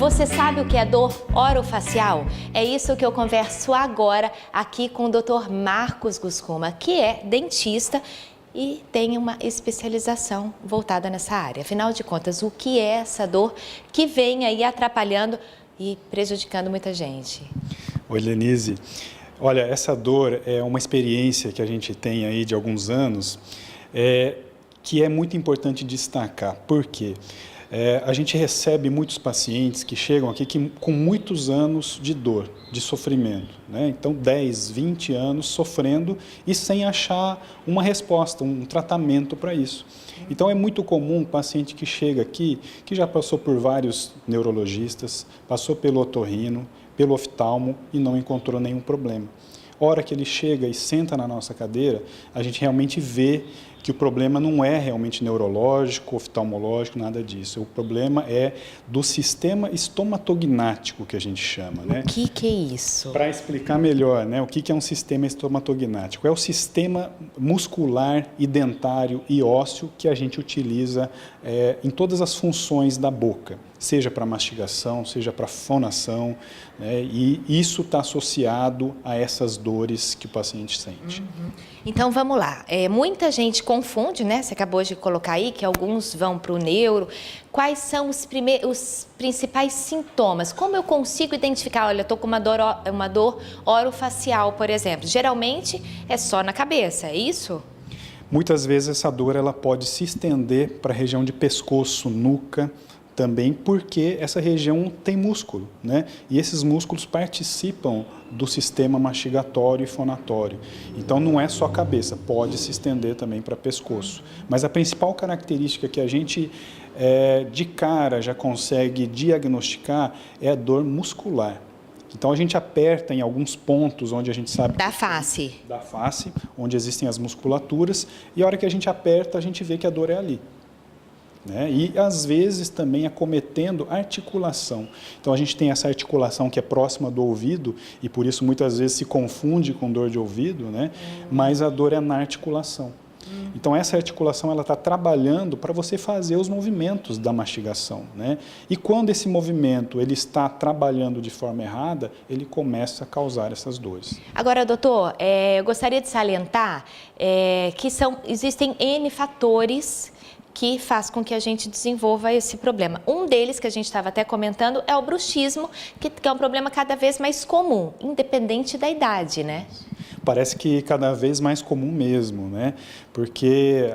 Você sabe o que é dor orofacial? É isso que eu converso agora aqui com o Dr. Marcos Guscuma, que é dentista e tem uma especialização voltada nessa área. Afinal de contas, o que é essa dor que vem aí atrapalhando e prejudicando muita gente? Oi, Lenise. Olha, essa dor é uma experiência que a gente tem aí de alguns anos, que é muito importante destacar. Por quê? A gente recebe muitos pacientes que chegam aqui com muitos anos de dor, de sofrimento, né? Então, 10, 20 anos sofrendo e sem achar uma resposta, um tratamento para isso. Então, é muito comum um paciente que chega aqui, que já passou por vários neurologistas, passou pelo otorrino, pelo oftalmo e não encontrou nenhum problema. A hora que ele chega e senta na nossa cadeira, a gente realmente vê que o problema não é realmente neurológico, oftalmológico, nada disso. O problema é do sistema estomatognático, que a gente chama, né? O que é isso? Para explicar melhor, né, o que é um sistema estomatognático? É o sistema muscular e dentário e ósseo que a gente utiliza em todas as funções da boca, seja para mastigação, seja para fonação, né, e isso está associado a essas dores que o paciente sente. Então vamos lá, muita gente confunde, né? Você acabou de colocar aí que alguns vão para o neuro. Quais são os principais sintomas? Como eu consigo identificar? Olha, eu estou com uma dor orofacial, por exemplo. Geralmente é só na cabeça, é isso? Muitas vezes essa dor ela pode se estender para a região de pescoço, nuca, também porque essa região tem músculo, né? E esses músculos participam do sistema mastigatório e fonatório. Então não é só a cabeça, pode se estender também para pescoço. Mas a principal característica que a gente de cara já consegue diagnosticar é a dor muscular. Então a gente aperta em alguns pontos onde a gente sabe... Da face. Da face, onde existem as musculaturas, e a hora que a gente aperta, a gente vê que a dor é ali. Né? E às vezes também acometendo articulação. Então a gente tem essa articulação que é próxima do ouvido e por isso muitas vezes se confunde com dor de ouvido, né? Mas a dor é na articulação. Então essa articulação ela está trabalhando para você fazer os movimentos da mastigação, né? E quando esse movimento ele está trabalhando de forma errada, ele começa a causar essas dores. Agora, doutor, eu gostaria de salientar que existem N fatores que faz com que a gente desenvolva esse problema. Um deles, que a gente estava até comentando, é o bruxismo, que é um problema cada vez mais comum, independente da idade, né? Parece que cada vez mais comum mesmo, né? Porque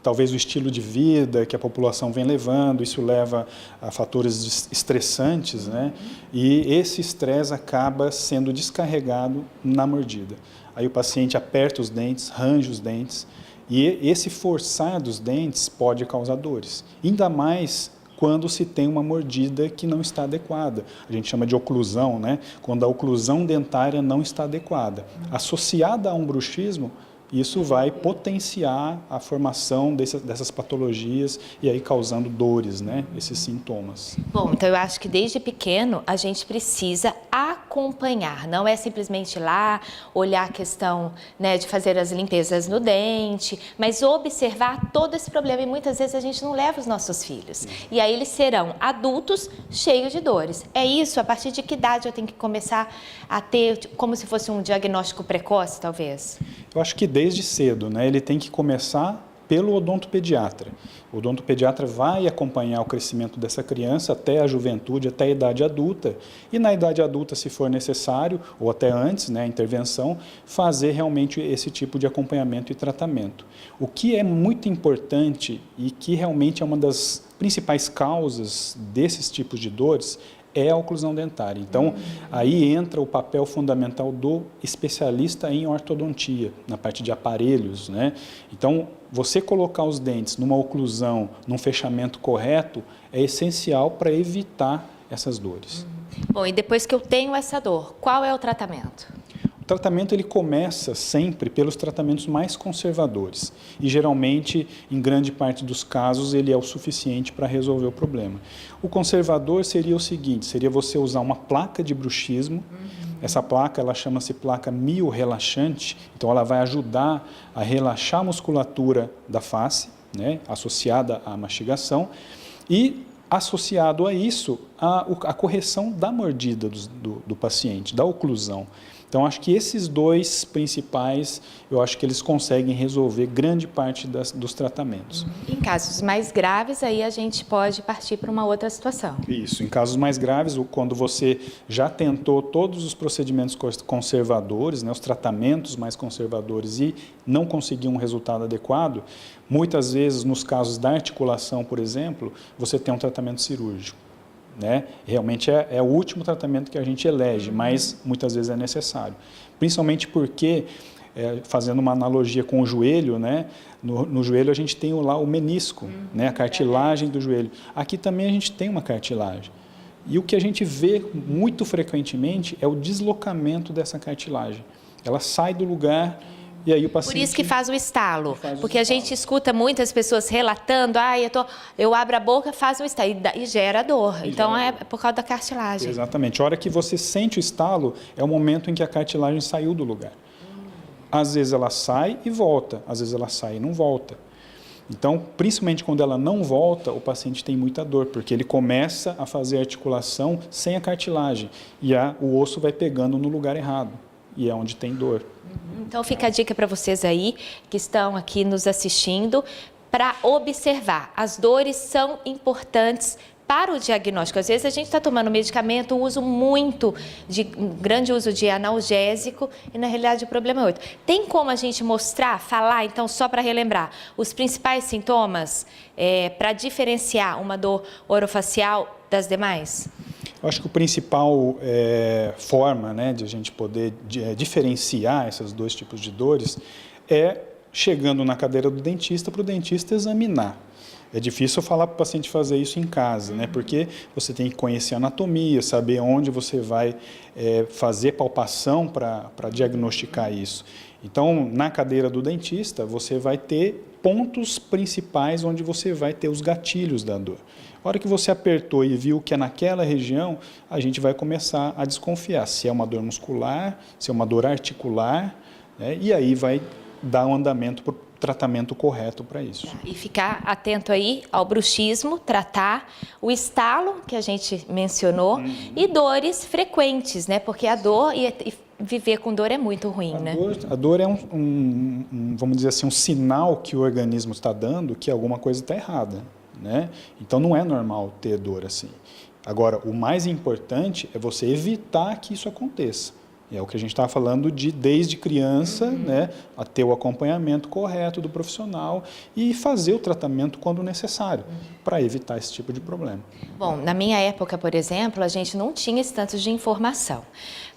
talvez o estilo de vida que a população vem levando, isso leva a fatores estressantes, né? E esse estresse acaba sendo descarregado na mordida. Aí o paciente aperta os dentes, range os dentes, e esse forçar dos dentes pode causar dores, ainda mais quando se tem uma mordida que não está adequada. A gente chama de oclusão, né? Quando a oclusão dentária não está adequada. Associada a um bruxismo, isso vai potenciar a formação dessas patologias e aí causando dores, né? Esses sintomas. Bom, então eu acho que desde pequeno a gente precisa acompanhar, não é simplesmente ir lá, olhar a questão, né, de fazer as limpezas no dente, mas observar todo esse problema e muitas vezes a gente não leva os nossos filhos. E aí eles serão adultos cheios de dores. É isso? A partir de que idade eu tenho que começar a ter, como se fosse um diagnóstico precoce, talvez? Eu acho que desde cedo, né? Ele tem que começar pelo odontopediatra. O odontopediatra vai acompanhar o crescimento dessa criança até a juventude, até a idade adulta. E na idade adulta, se for necessário, ou até antes, né, a intervenção, fazer realmente esse tipo de acompanhamento e tratamento. O que é muito importante e que realmente é uma das principais causas desses tipos de dores é a oclusão dentária. Então, aí entra o papel fundamental do especialista em ortodontia, na parte de aparelhos, né? Então, você colocar os dentes numa oclusão, num fechamento correto, é essencial para evitar essas dores. Bom, e depois que eu tenho essa dor, qual é o tratamento? O tratamento ele começa sempre pelos tratamentos mais conservadores e geralmente, em grande parte dos casos, ele é o suficiente para resolver o problema. O conservador seria o seguinte, seria você usar uma placa de bruxismo. Essa placa, ela chama-se placa miorrelaxante, então ela vai ajudar a relaxar a musculatura da face, né, associada à mastigação, e Associado a isso, a correção da mordida do paciente, da oclusão. Então, acho que esses dois principais, eu acho que eles conseguem resolver grande parte dos tratamentos. Em casos mais graves, aí a gente pode partir para uma outra situação. Isso, em casos mais graves, quando você já tentou todos os procedimentos conservadores, né, os tratamentos mais conservadores e não conseguiu um resultado adequado, muitas vezes, nos casos da articulação, por exemplo, você tem um tratamento cirúrgico. Né? Realmente é o último tratamento que a gente elege, mas muitas vezes é necessário. Principalmente porque, fazendo uma analogia com o joelho, né? No joelho a gente tem lá o menisco, né? A cartilagem do joelho. Aqui também a gente tem uma cartilagem. E o que a gente vê muito frequentemente é o deslocamento dessa cartilagem. Ela sai do lugar. E aí o paciente... Por isso que faz o estalo, porque a gente escuta muitas pessoas relatando, eu abro a boca, faz um estalo, e gera dor. Então, é por causa da cartilagem. Exatamente. A hora que você sente o estalo, é o momento em que a cartilagem saiu do lugar. Às vezes ela sai e volta, às vezes ela sai e não volta. Então, principalmente quando ela não volta, o paciente tem muita dor, porque ele começa a fazer articulação sem a cartilagem, e o osso vai pegando no lugar errado. E é onde tem dor. Então fica a dica para vocês aí que estão aqui nos assistindo para observar. As dores são importantes para o diagnóstico. Às vezes a gente está tomando medicamento, grande uso de analgésico e na realidade o problema é outro. Tem como a gente falar, então só para relembrar, os principais sintomas para diferenciar uma dor orofacial das demais? Eu acho que a principal forma, né, de a gente poder diferenciar esses dois tipos de dores é chegando na cadeira do dentista para o dentista examinar. É difícil falar para o paciente fazer isso em casa, né, porque você tem que conhecer a anatomia, saber onde você vai fazer palpação para diagnosticar isso. Então, na cadeira do dentista, você vai ter pontos principais onde você vai ter os gatilhos da dor. A hora que você apertou e viu que é naquela região, a gente vai começar a desconfiar se é uma dor muscular, se é uma dor articular, né? E aí vai dar um andamento para o tratamento correto para isso. E ficar atento aí ao bruxismo, tratar o estalo, que a gente mencionou, e dores frequentes, né? Porque a dor e viver com dor é muito ruim, né? A dor é vamos dizer assim, um sinal que o organismo está dando que alguma coisa está errada. Né? Então não é normal ter dor assim. Agora, o mais importante é você evitar que isso aconteça. É o que a gente está falando desde criança, né, a ter o acompanhamento correto do profissional e fazer o tratamento quando necessário, para evitar esse tipo de problema. Bom, na minha época, por exemplo, a gente não tinha esse tanto de informação.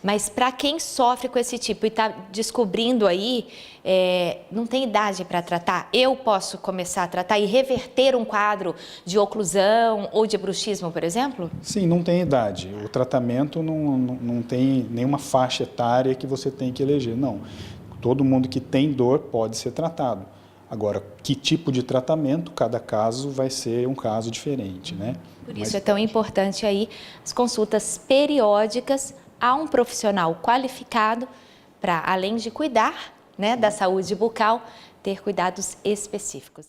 Mas para quem sofre com esse tipo e está descobrindo aí, não tem idade para tratar, eu posso começar a tratar e reverter um quadro de oclusão ou de bruxismo, por exemplo? Sim, não tem idade. O tratamento não tem nenhuma faixa etária que você tem que eleger, não. Todo mundo que tem dor pode ser tratado. Agora, que tipo de tratamento, cada caso vai ser um caso diferente, né? Por isso é tão importante aí as consultas periódicas a um profissional qualificado para, além de cuidar, né, da saúde bucal, ter cuidados específicos.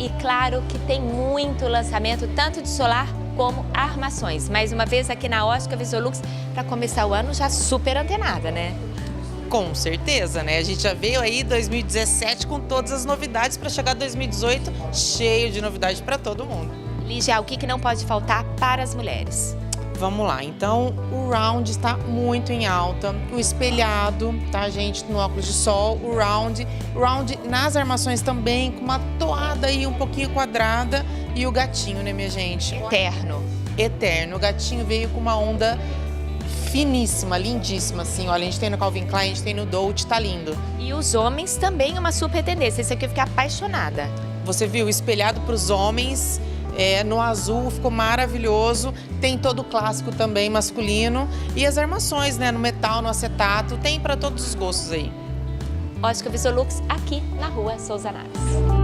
E claro que tem muito lançamento, tanto de solar como armações. Mais uma vez aqui na Ótica Visolux, para começar o ano já super antenada, né? Com certeza, né? A gente já veio aí 2017 com todas as novidades para chegar 2018 cheio de novidade para todo mundo. Lígia, o que não pode faltar para as mulheres? Vamos lá, então o round está muito em alta, o espelhado, tá gente, no óculos de sol, o round nas armações também, com uma toada aí um pouquinho quadrada e o gatinho, né minha gente? Eterno, o gatinho veio com uma onda finíssima, lindíssima, assim, olha, a gente tem no Calvin Klein, a gente tem no Dolce, tá lindo. E os homens também uma super tendência, esse aqui eu fiquei apaixonada. Você viu, espelhado para os homens, no azul, ficou maravilhoso. Tem todo o clássico também masculino. E as armações, né, no metal, no acetato, tem para todos os gostos aí. Ótica Visolux, aqui na Rua Souza Naves.